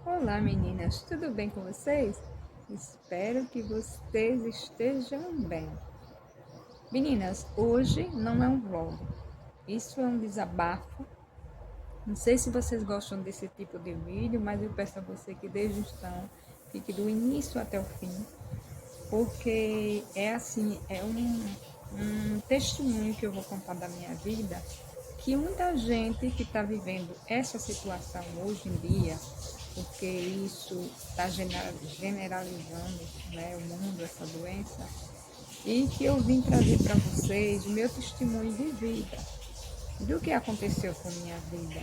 Olá meninas, tudo bem com vocês? Espero que vocês estejam bem. Meninas, hoje não é um vlog, isso é um desabafo. Não sei se vocês gostam desse tipo de vídeo, mas eu peço a você que desde então fique do início até o fim, porque é assim, um testemunho que eu vou contar da minha vida, que muita gente que está vivendo essa situação hoje em dia, porque isso está generalizando, né, o mundo, essa doença, e que eu vim trazer para vocês o meu testemunho de vida, do que aconteceu com minha vida,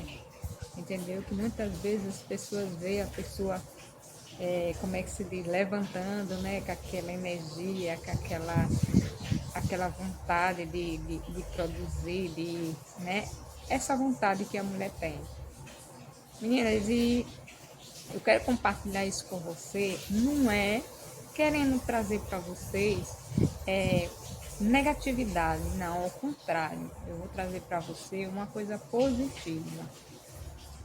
entendeu? Que muitas vezes as pessoas veem a pessoa, como é que se diz, levantando, né, com aquela energia, com aquela vontade de produzir, né, essa vontade que a mulher tem. Meninas, e eu quero compartilhar isso com você, não é querendo trazer para vocês é, negatividade, não, ao contrário, eu vou trazer para você uma coisa positiva.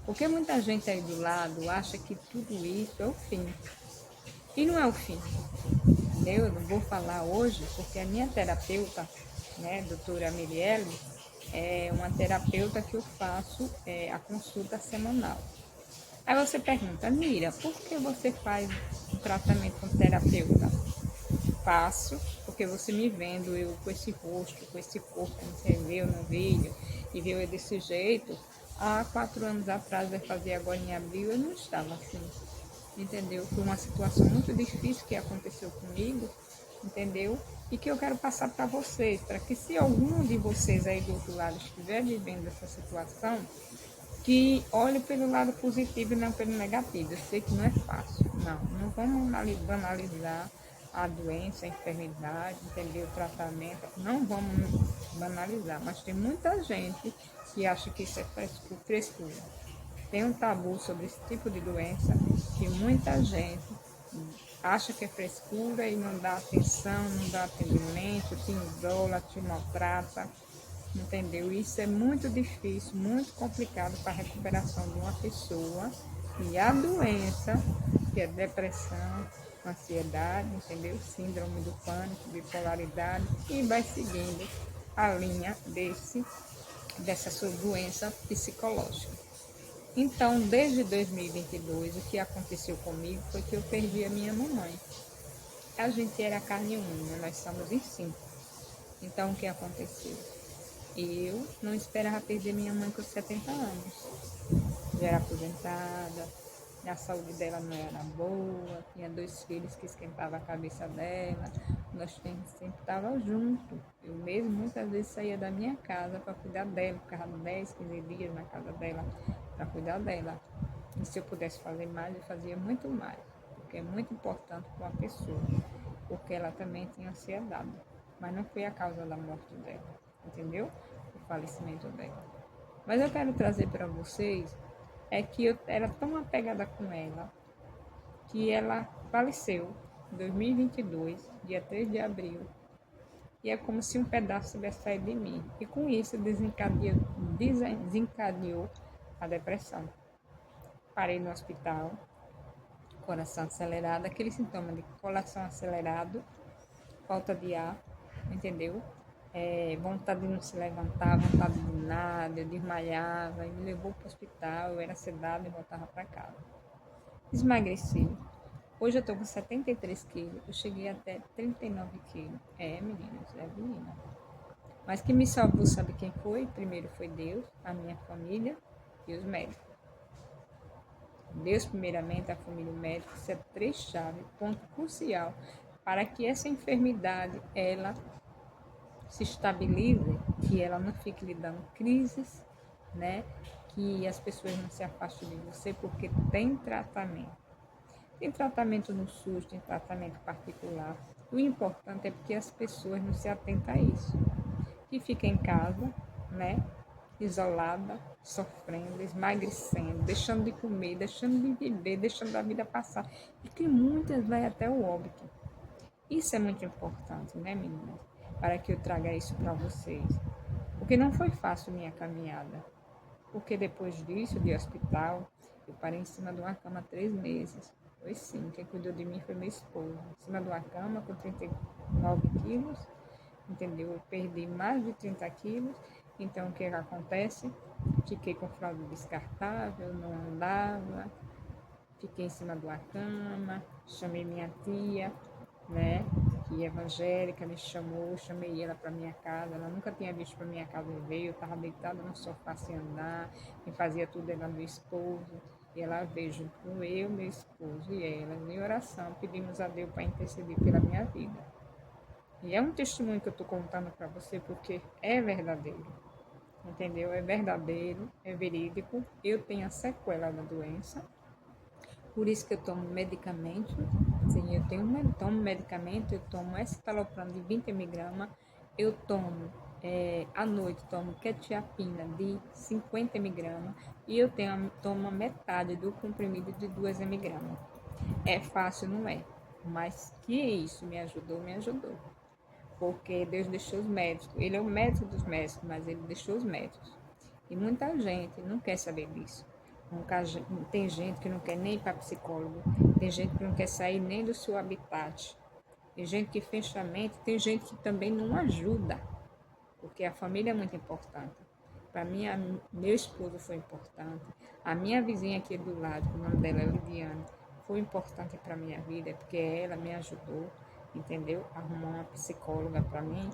Porque muita gente aí do lado acha que tudo isso é o fim. E não é o fim. Eu não vou falar hoje, porque a minha terapeuta, né, doutora Mirielle, é uma terapeuta que eu faço a consulta semanal. Aí você pergunta, Mira, por que você faz um tratamento com terapeuta? Faço, porque você me vendo eu com esse rosto, com esse corpo, como você viu no vídeo, e viu eu desse jeito, há 4 anos atrás, vai fazer agora em abril, eu não estava assim, entendeu? Foi uma situação muito difícil que aconteceu comigo, entendeu? E que eu quero passar para vocês, para que se algum de vocês aí do outro lado estiver vivendo essa situação, que olhe pelo lado positivo e não pelo negativo. Eu sei que não é fácil, não vamos banalizar a doença, a enfermidade, entender o tratamento, não vamos banalizar, mas tem muita gente que acha que isso é frescura. Tem um tabu sobre esse tipo de doença que muita gente acha que é frescura e não dá atenção, não dá atendimento, te isola, te maltrata, entendeu? Isso é muito difícil, muito complicado para a recuperação de uma pessoa. E a doença, que é depressão, ansiedade, entendeu? Síndrome do pânico, bipolaridade, e vai seguindo a linha dessa sua doença psicológica. Então, desde 2022, o que aconteceu comigo foi que eu perdi a minha mamãe. A gente era carne única, nós somos em 5. Então, o que aconteceu? Eu não esperava perder minha mãe com 70 anos. Já era aposentada, a saúde dela não era boa, tinha 2 filhos que esquentavam a cabeça dela, nós sempre estávamos juntos. Eu mesmo muitas vezes saía da minha casa para cuidar dela, ficava 10, 15 dias na casa dela para cuidar dela. E se eu pudesse fazer mais, eu fazia muito mais, porque é muito importante para uma pessoa, porque ela também tinha ansiedade, mas não foi a causa da morte dela, entendeu? O falecimento dela. Mas eu quero trazer para vocês é que eu era tão apegada com ela que ela faleceu em 2022, dia 3 de abril, e é como se um pedaço tivesse saído de mim. E com isso desencadeou a depressão. Parei no hospital, coração acelerado, aquele sintoma de coração acelerado, falta de ar, entendeu? Vontade de não se levantar, vontade de nada, eu desmaiava, e me levou para o hospital, eu era sedada e voltava para casa. Emagreci. Hoje eu estou com 73 quilos, eu cheguei até 39 quilos. Meninas, menina. Mas quem me salvou, sabe quem foi? Primeiro foi Deus, a minha família e os médicos. Deus, primeiramente, a família médica, isso é 3 chaves, ponto crucial para que essa enfermidade, ela se estabilize, que ela não fique lhe dando crises, né? Que as pessoas não se afastem de você, porque tem tratamento. Tem tratamento no SUS, tem tratamento particular. O importante é porque as pessoas não se atentam a isso. Que fica em casa, né? Isolada, sofrendo, emagrecendo, deixando de comer, deixando de viver, deixando a vida passar. E que muitas vai até o óbito. Isso é muito importante, né, meninas? Para que eu traga isso para vocês. Porque não foi fácil minha caminhada. Porque depois disso, de hospital, Eu parei em cima de uma cama 3 meses. Foi sim, quem cuidou de mim foi meu esposo. Em cima de uma cama com 39 quilos, entendeu? Eu perdi mais de 30 quilos. Então, o que acontece? Fiquei com fralda descartável, não andava, fiquei em cima de uma cama, chamei minha tia, né, que é evangélica, me chamou, chamei ela para minha casa, ela nunca tinha visto para minha casa, veio, eu estava deitada no sofá sem andar, e fazia tudo ela meu esposo, e ela veio junto com eu, meu esposo e ela, em oração, pedimos a Deus para interceder pela minha vida. E é um testemunho que eu estou contando para você porque é verdadeiro, entendeu? É verdadeiro, é verídico, eu tenho a sequela da doença, por isso que eu tomo medicamento. Sim, tomo medicamento, eu tomo escitalopram de 20 mg, eu tomo à noite tomo quetiapina de 50 mg e eu tomo a metade do comprimido de 2 mg. É fácil, não é? Mas que isso me ajudou, me ajudou. Porque Deus deixou os médicos, Ele é o médico dos médicos, mas Ele deixou os médicos. E muita gente não quer saber disso. Tem gente que não quer nem ir para psicólogo, tem gente que não quer sair nem do seu habitat, tem gente que fecha a mente, tem gente que também não ajuda, porque a família é muito importante. Para mim, meu esposo foi importante, a minha vizinha aqui do lado, o nome dela é Lidiane, foi importante para a minha vida, porque ela me ajudou, entendeu? Arrumou uma psicóloga para mim,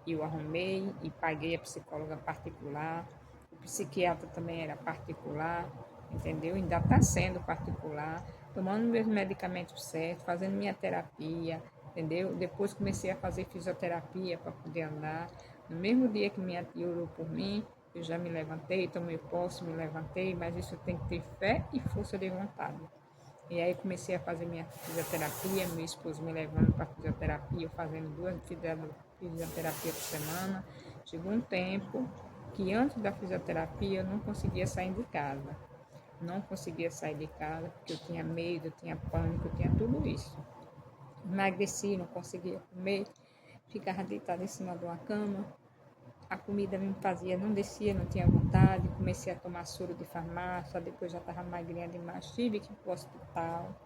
e eu arrumei e paguei a psicóloga particular, o psiquiatra também era particular, entendeu? Ainda está sendo particular, tomando meus medicamentos certos, fazendo minha terapia, entendeu? Depois comecei a fazer fisioterapia para poder andar. No mesmo dia que minha tia orou por mim, eu já me levantei, tomei posse, me levantei, mas isso tem que ter fé e força de vontade. E aí comecei a fazer minha fisioterapia, meu esposo me levando para fisioterapia, eu fazendo 2 fisioterapias por semana. Chegou um tempo que antes da fisioterapia eu não conseguia sair de casa. Não conseguia sair de casa porque eu tinha medo, eu tinha pânico, eu tinha tudo isso. Emagreci, não conseguia comer, ficava deitada em cima de uma cama, a comida me fazia, não descia, não tinha vontade, comecei a tomar soro de farmácia, depois já estava magrinha demais, tive que ir para o hospital,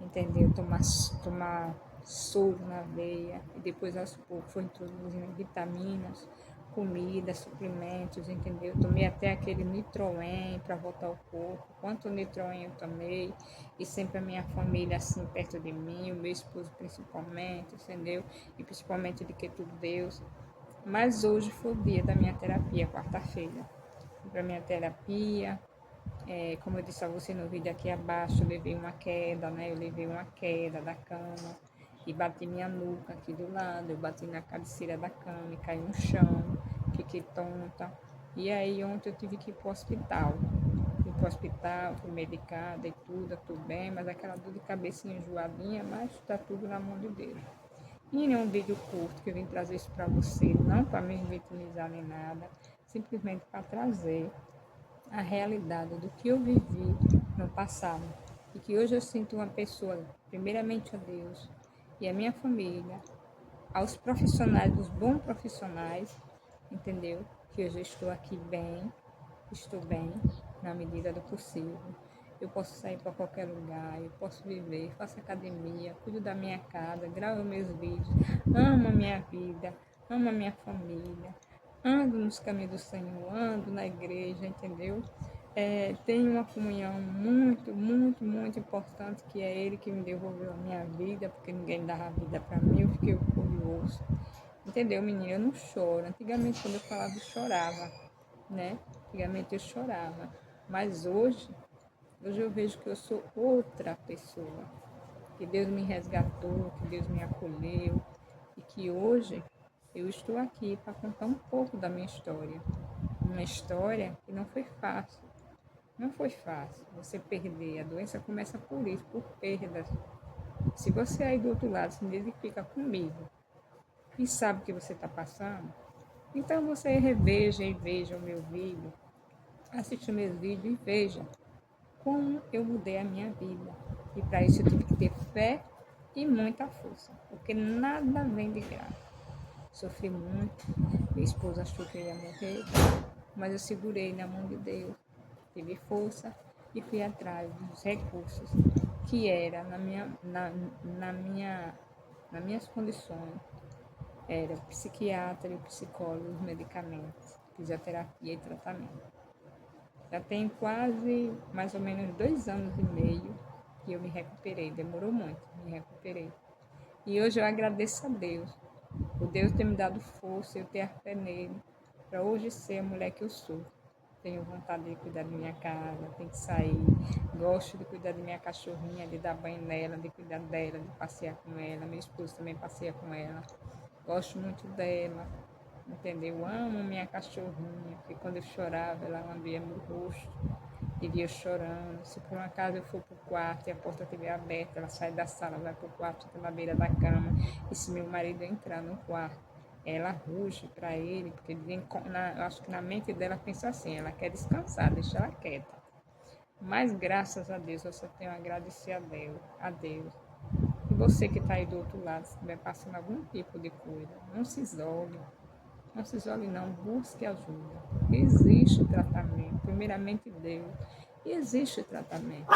entendeu? Tomar soro na veia, e depois aos poucos foi introduzindo vitaminas, comida, suplementos, entendeu? Tomei até aquele Nitroen para voltar ao corpo, quanto Nitroen eu tomei, e sempre a minha família assim perto de mim, o meu esposo principalmente, entendeu? E principalmente de que tudo Deus. Mas hoje foi o dia da minha terapia, quarta-feira. Fui para minha terapia, como eu disse a você no vídeo aqui abaixo, eu levei uma queda, né? Eu levei uma queda da cama e bati minha nuca aqui do lado, eu bati na cabeceira da cama e caí no chão, fiquei tonta. E aí ontem eu tive que ir para o hospital. Fui para o hospital, fui medicada e tudo bem, mas aquela dor de cabeça enjoadinha, mas está tudo na mão de Deus. E em um vídeo curto que eu vim trazer isso para você, não para me vitimizar nem nada, simplesmente para trazer a realidade do que eu vivi no passado. E que hoje eu sinto uma pessoa, primeiramente a Deus e a minha família, aos profissionais, os bons profissionais, entendeu? Que hoje eu estou bem, na medida do possível. Eu posso sair para qualquer lugar, eu posso viver, faço academia, cuido da minha casa, gravo meus vídeos, amo a minha vida, amo a minha família, ando nos caminhos do Senhor, ando na igreja, entendeu? Tenho uma comunhão muito, muito, muito importante, que é Ele que me devolveu a minha vida, porque ninguém dava vida para mim, eu fiquei curioso. Entendeu, menina? Eu não choro. Antigamente, quando eu falava, eu chorava, né? Antigamente eu chorava. Mas hoje eu vejo que eu sou outra pessoa. Que Deus me resgatou, que Deus me acolheu. E que hoje eu estou aqui para contar um pouco da minha história. Uma história que não foi fácil. Não foi fácil você perder. A doença começa por isso, por perdas. Se você aí do outro lado se identifica comigo e sabe o que você está passando, então você reveja e veja o meu vídeo, assista meus vídeos e veja como eu mudei a minha vida. E para isso eu tive que ter fé e muita força, porque nada vem de graça. Sofri muito, minha esposa achou que eu ia morrer, mas eu segurei na mão de Deus, tive força, e fui atrás dos recursos que era nas minhas condições. Era psiquiatra, psicólogo, medicamentos, fisioterapia e tratamento. Já tem quase, mais ou menos 2 anos e meio que eu me recuperei. Demorou muito, me recuperei. E hoje eu agradeço a Deus, por Deus ter me dado força, eu ter a fé nele, para hoje ser a mulher que eu sou. Tenho vontade de cuidar da minha casa, tenho que sair, gosto de cuidar da minha cachorrinha, de dar banho nela, de cuidar dela, de passear com ela. Meu esposo também passeia com ela. Gosto muito dela, entendeu? Amo minha cachorrinha, porque quando eu chorava, ela lambia meu rosto e via eu chorando. Se por um acaso eu for para o quarto e a porta estiver aberta, ela sai da sala, vai para o quarto, fica na beira da cama. E se meu marido entrar no quarto, ela ruge para ele, porque eu acho que na mente dela pensa assim, ela quer descansar, deixa ela quieta. Mas graças a Deus, eu só tenho a agradecer a Deus. E você que está aí do outro lado, se estiver passando algum tipo de coisa, não se isole. Não se isole não, busque ajuda. Existe tratamento, primeiramente Deus. E existe tratamento.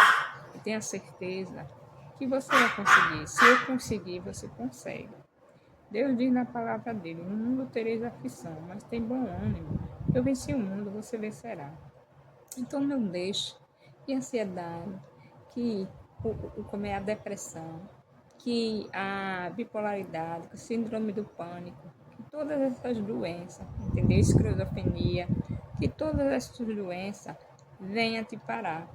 E tenha certeza que você vai conseguir. Se eu conseguir, você consegue. Deus diz na palavra dele, no mundo tereis aflição, mas tem bom ânimo. Eu venci o mundo, você vencerá. Então não deixe que a ansiedade, que como é a depressão, que a bipolaridade, que o síndrome do pânico, que todas essas doenças, entendeu? Esquizofrenia, que todas essas doenças venham te parar,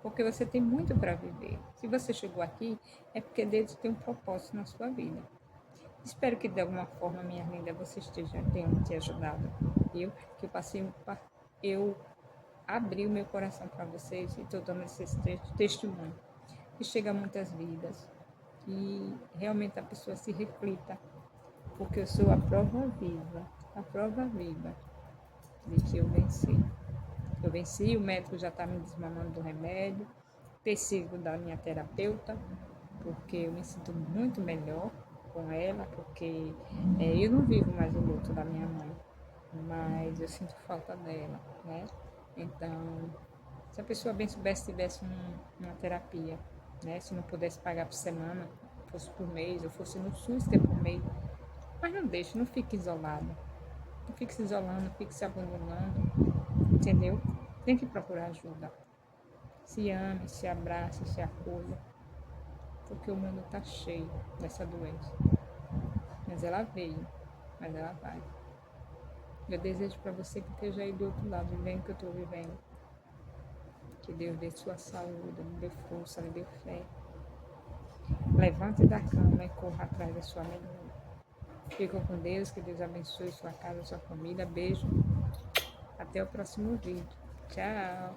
porque você tem muito para viver. Se você chegou aqui, é porque Deus tem um propósito na sua vida. Espero que de alguma forma, minha linda, você tenha te ajudado, viu? Que eu abri o meu coração para vocês e estou dando esse testemunho. Que chega a muitas vidas, que realmente a pessoa se reflita, porque eu sou a prova viva de que eu venci. Eu venci, o médico já está me desmamando do remédio, preciso da minha terapeuta, porque eu me sinto muito melhor com ela, porque eu não vivo mais o luto da minha mãe, mas eu sinto falta dela, né? Então, se a pessoa bem soubesse, tivesse uma terapia, né? Se não pudesse pagar por semana, fosse por mês, ou fosse no SUS ter por mês, mas não deixe, não fique isolado, não fique se isolando, não fique se abandonando, entendeu? Tem que procurar ajuda. Se ame, se abrace, se acolha, porque o mundo está cheio dessa doença. Mas ela veio, mas ela vai. Eu desejo para você que esteja aí do outro lado, vivendo o que eu estou vivendo. Que Deus dê sua saúde, me dê força, me dê fé. Levante da cama e corra atrás da sua melhora. Fica com Deus, que Deus abençoe sua casa, sua família. Beijo. Até o próximo vídeo. Tchau.